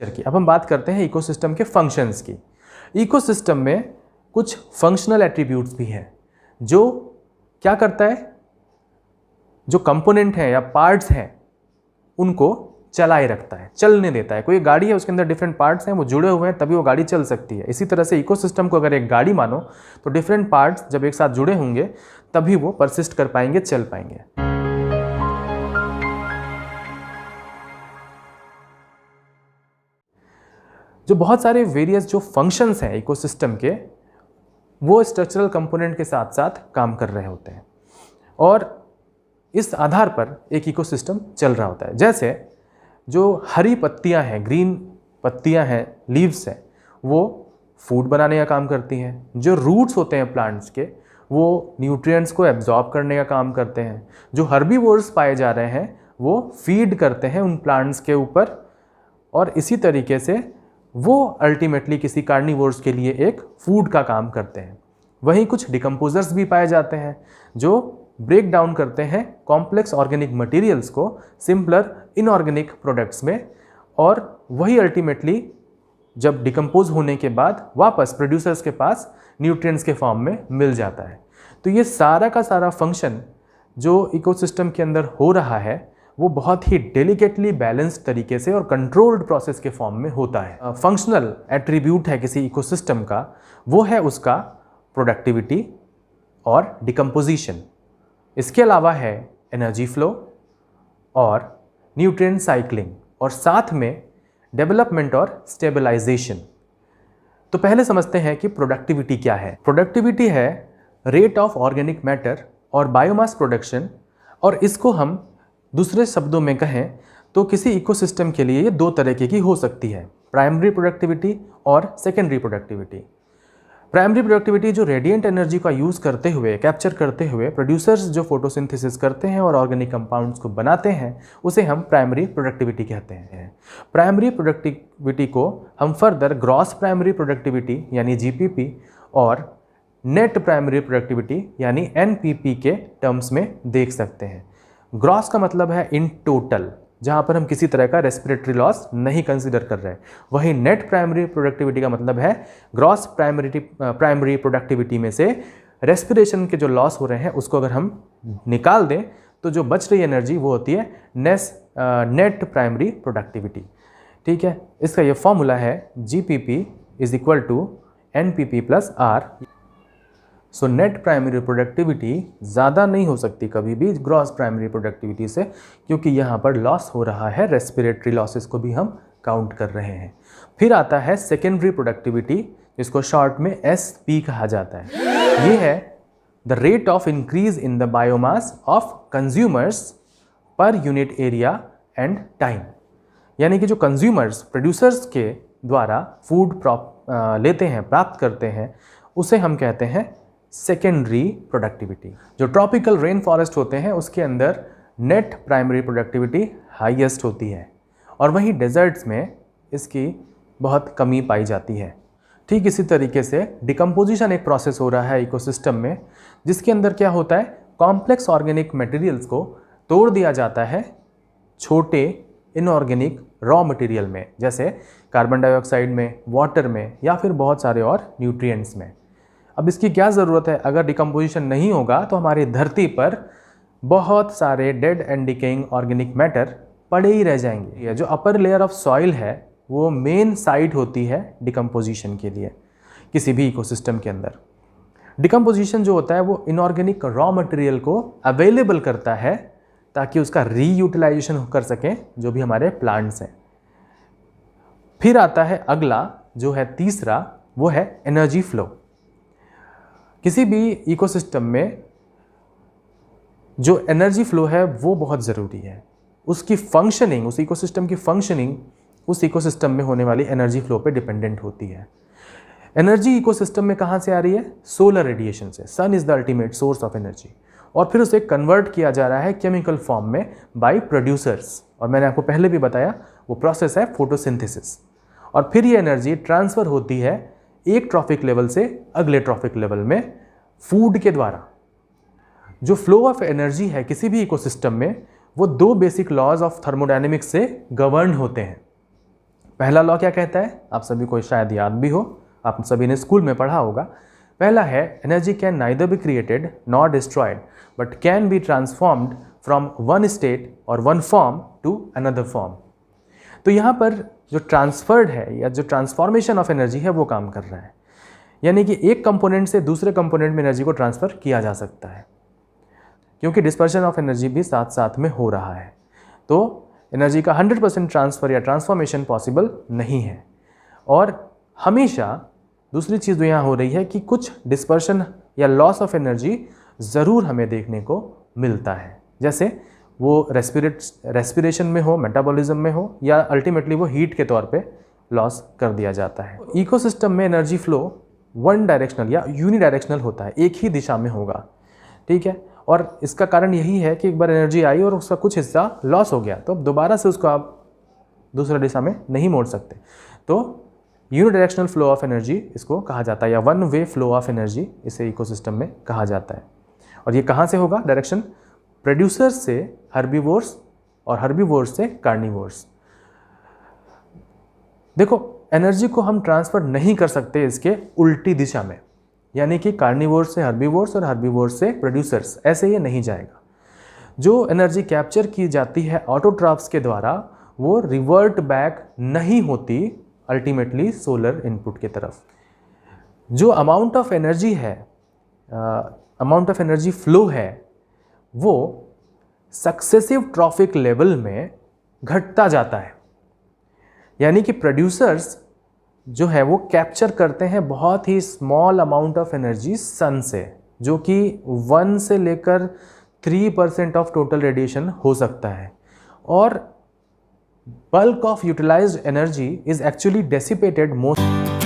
की। अब हम बात करते हैं इकोसिस्टम के फंक्शंस की। इकोसिस्टम में कुछ फंक्शनल एट्रीब्यूट्स भी हैं जो क्या करता है, जो कंपोनेंट हैं या पार्ट्स हैं उनको चलाए रखता है, चलने देता है। कोई गाड़ी है, उसके अंदर डिफरेंट पार्ट्स हैं, वो जुड़े हुए हैं, तभी वो गाड़ी चल सकती है। इसी तरह से इकोसिस्टम को अगर एक गाड़ी मानो तो डिफरेंट पार्ट्स जब एक साथ जुड़े होंगे तभी वो परसिस्ट कर पाएंगे, चल पाएंगे। जो बहुत सारे वेरियस जो फंक्शंस हैं इकोसिस्टम के, वो स्ट्रक्चरल कंपोनेंट के साथ साथ काम कर रहे होते हैं और इस आधार पर एक इकोसिस्टम चल रहा होता है। जैसे जो हरी पत्तियां हैं, ग्रीन पत्तियां हैं, लीव्स हैं, वो फूड बनाने का काम करती हैं। जो रूट्स होते हैं प्लांट्स के, वो न्यूट्रिएंट्स को एब्जॉर्ब करने का काम करते हैं। जो हर्बीवोर्स पाए जा रहे हैं वो फीड करते हैं उन प्लांट्स के ऊपर और इसी तरीके से वो अल्टीमेटली किसी कार्निवोर्स के लिए एक फूड का काम करते हैं। वहीं कुछ डिकम्पोजर्स भी पाए जाते हैं जो ब्रेक डाउन करते हैं कॉम्प्लेक्स ऑर्गेनिक मटेरियल्स को सिंपलर इनऑर्गेनिक प्रोडक्ट्स में, और वही अल्टीमेटली जब डिकम्पोज होने के बाद वापस प्रोड्यूसर्स के पास न्यूट्रिएंट्स के फॉर्म में मिल जाता है। तो ये सारा का सारा फंक्शन जो इकोसिस्टम के अंदर हो रहा है वो बहुत ही डेलिकेटली बैलेंस्ड तरीके से और कंट्रोल्ड प्रोसेस के फॉर्म में होता है। फंक्शनल एट्रीब्यूट है किसी इकोसिस्टम का, वो है उसका प्रोडक्टिविटी और डिकम्पोजिशन। इसके अलावा है एनर्जी फ्लो और न्यूट्रिएंट साइक्लिंग और साथ में डेवलपमेंट और स्टेबलाइजेशन। तो पहले समझते हैं कि प्रोडक्टिविटी क्या है। प्रोडक्टिविटी है रेट ऑफ ऑर्गेनिक मैटर और बायोमास प्रोडक्शन, और इसको हम दूसरे शब्दों में कहें तो किसी इकोसिस्टम के लिए ये दो तरीके की हो सकती है, प्राइमरी प्रोडक्टिविटी और सेकेंडरी प्रोडक्टिविटी। प्राइमरी प्रोडक्टिविटी जो रेडिएंट एनर्जी का यूज़ करते हुए, कैप्चर करते हुए प्रोड्यूसर्स जो फोटोसिंथेसिस करते हैं और ऑर्गेनिक कंपाउंड्स को बनाते हैं, उसे हम प्राइमरी प्रोडक्टिविटी कहते हैं। प्राइमरी प्रोडक्टिविटी को हम फर्दर ग्रॉस प्राइमरी प्रोडक्टिविटी यानी जीपीपी और नेट प्राइमरी प्रोडक्टिविटी यानी एनपीपी के टर्म्स में देख सकते हैं। ग्रॉस का मतलब है इन टोटल, जहाँ पर हम किसी तरह का रेस्पिरेटरी लॉस नहीं कंसीडर कर रहे हैं। वहीं नेट प्राइमरी प्रोडक्टिविटी का मतलब है ग्रॉस प्राइमरी प्रोडक्टिविटी में से रेस्पिरेशन के जो लॉस हो रहे हैं उसको अगर हम निकाल दें तो जो बच रही एनर्जी वो होती है नेट प्राइमरी प्रोडक्टिविटी। ठीक है, इसका ये फॉर्मूला है GPP is equal to NPP plus R। So net primary productivity ज़्यादा नहीं हो सकती कभी भी ग्रॉस प्राइमरी प्रोडक्टिविटी से, क्योंकि यहाँ पर लॉस हो रहा है, रेस्पिरेटरी लॉसेस को भी हम काउंट कर रहे हैं। फिर आता है सेकेंडरी प्रोडक्टिविटी, जिसको शॉर्ट में SP कहा जाता है। ये है the rate of increase in the biomass of consumers per unit area and time. यानी कि जो कंज्यूमर्स प्रोड्यूसर्स के द्वारा फूड लेते हैं, प्राप्त करते हैं, उसे हम कहते हैं सेकेंडरी प्रोडक्टिविटी। जो ट्रॉपिकल रेन फॉरेस्ट होते हैं उसके अंदर नेट प्राइमरी प्रोडक्टिविटी हाईएस्ट होती है और वहीं डेजर्ट्स में इसकी बहुत कमी पाई जाती है। ठीक इसी तरीके से डिकम्पोजिशन एक प्रोसेस हो रहा है इकोसिस्टम में, जिसके अंदर क्या होता है, कॉम्प्लेक्स ऑर्गेनिक मटेरियल्स को तोड़ दिया जाता है छोटे इनऑर्गेनिक रॉ मटेरियल में, जैसे कार्बन डाइऑक्साइड में, वाटर में या फिर बहुत सारे और न्यूट्रिएंट्स में। अब इसकी क्या ज़रूरत है, अगर डिकम्पोजिशन नहीं होगा तो हमारी धरती पर बहुत सारे dead and decaying organic matter पड़े ही रह जाएंगे। ये जो अपर लेयर ऑफ सॉइल है वो मेन साइट होती है डिकम्पोजिशन के लिए किसी भी इकोसिस्टम के अंदर। डिकम्पोजिशन जो होता है वो इनऑर्गेनिक रॉ मटेरियल को अवेलेबल करता है ताकि उसका रीयूटिलाइजेशन कर सकें जो भी हमारे प्लांट्स हैं। फिर आता है अगला जो है तीसरा, वो है एनर्जी फ्लो। किसी भी इकोसिस्टम में जो एनर्जी फ्लो है वो बहुत ज़रूरी है। उसकी फंक्शनिंग, उस इकोसिस्टम की फंक्शनिंग उस इकोसिस्टम में होने वाली एनर्जी फ्लो पे डिपेंडेंट होती है। एनर्जी इकोसिस्टम में कहाँ से आ रही है, सोलर रेडिएशन से। Sun is the ultimate source of energy और फिर उसे कन्वर्ट किया जा रहा है केमिकल फॉर्म में बाय प्रोड्यूसर्स, और मैंने आपको पहले भी बताया वो प्रोसेस है फोटोसिंथेसिस। और फिर ये एनर्जी ट्रांसफ़र होती है एक ट्रॉफिक लेवल से अगले ट्रॉफिक लेवल में फूड के द्वारा। जो फ्लो ऑफ एनर्जी है किसी भी इकोसिस्टम में वो दो बेसिक लॉज ऑफ थर्मोडायनेमिक्स से गवर्न होते हैं। पहला लॉ क्या कहता है, आप सभी को शायद याद भी हो, आप सभी ने स्कूल में पढ़ा होगा। पहला है energy can neither be created nor destroyed but can be transformed from one state और one form to another form. तो यहाँ पर जो ट्रांसफर्ड है या जो ट्रांसफॉर्मेशन ऑफ एनर्जी है वो काम कर रहा है, यानी कि एक कंपोनेंट से दूसरे कंपोनेंट में एनर्जी को ट्रांसफ़र किया जा सकता है, क्योंकि डिस्पर्शन ऑफ एनर्जी भी साथ साथ में हो रहा है। तो एनर्जी का 100% ट्रांसफ़र या ट्रांसफॉर्मेशन पॉसिबल नहीं है। और हमेशा दूसरी चीज़ जो यहाँ हो रही है कि कुछ डिस्पर्शन या लॉस ऑफ एनर्जी ज़रूर हमें देखने को मिलता है, जैसे वो रेस्पिरेशन में हो, मेटाबॉलिज्म में हो, या अल्टीमेटली वो हीट के तौर पे लॉस कर दिया जाता है। इकोसिस्टम में एनर्जी फ्लो वन डायरेक्शनल या यूनिडायरेक्शनल होता है, एक ही दिशा में होगा, ठीक है। और इसका कारण यही है कि एक बार एनर्जी आई और उसका कुछ हिस्सा लॉस हो गया तो अब दोबारा से उसको आप दूसरा दिशा में नहीं मोड़ सकते। तो यूनिडायरेक्शनल फ्लो ऑफ एनर्जी इसको कहा जाता है, या one way flow of energy इसे इकोसिस्टम में कहा जाता है। और ये कहाँ से होगा, डायरेक्शन प्रोड्यूसर्स से हर्बीवोर्स और हर्बीवोर्स से कार्निवोर्स। देखो, एनर्जी को हम ट्रांसफ़र नहीं कर सकते इसके उल्टी दिशा में, यानी कि कार्निवोर्स से हर्बीवोर्स और हर्बीवोर्स से प्रोड्यूसर्स, ऐसे ये नहीं जाएगा। जो एनर्जी कैप्चर की जाती है ऑटोट्रॉफ्स के द्वारा वो रिवर्ट बैक नहीं होती अल्टीमेटली सोलर इनपुट की तरफ। जो अमाउंट ऑफ एनर्जी है, अमाउंट ऑफ एनर्जी फ्लो है, वो सक्सेसिव ट्रॉफिक लेवल में घटता जाता है, यानी कि प्रोड्यूसर्स जो है वो कैप्चर करते हैं बहुत ही small amount of energy sun से, जो कि 1 से लेकर 3% ऑफ टोटल रेडिएशन हो सकता है। और bulk of utilized energy is actually dissipated most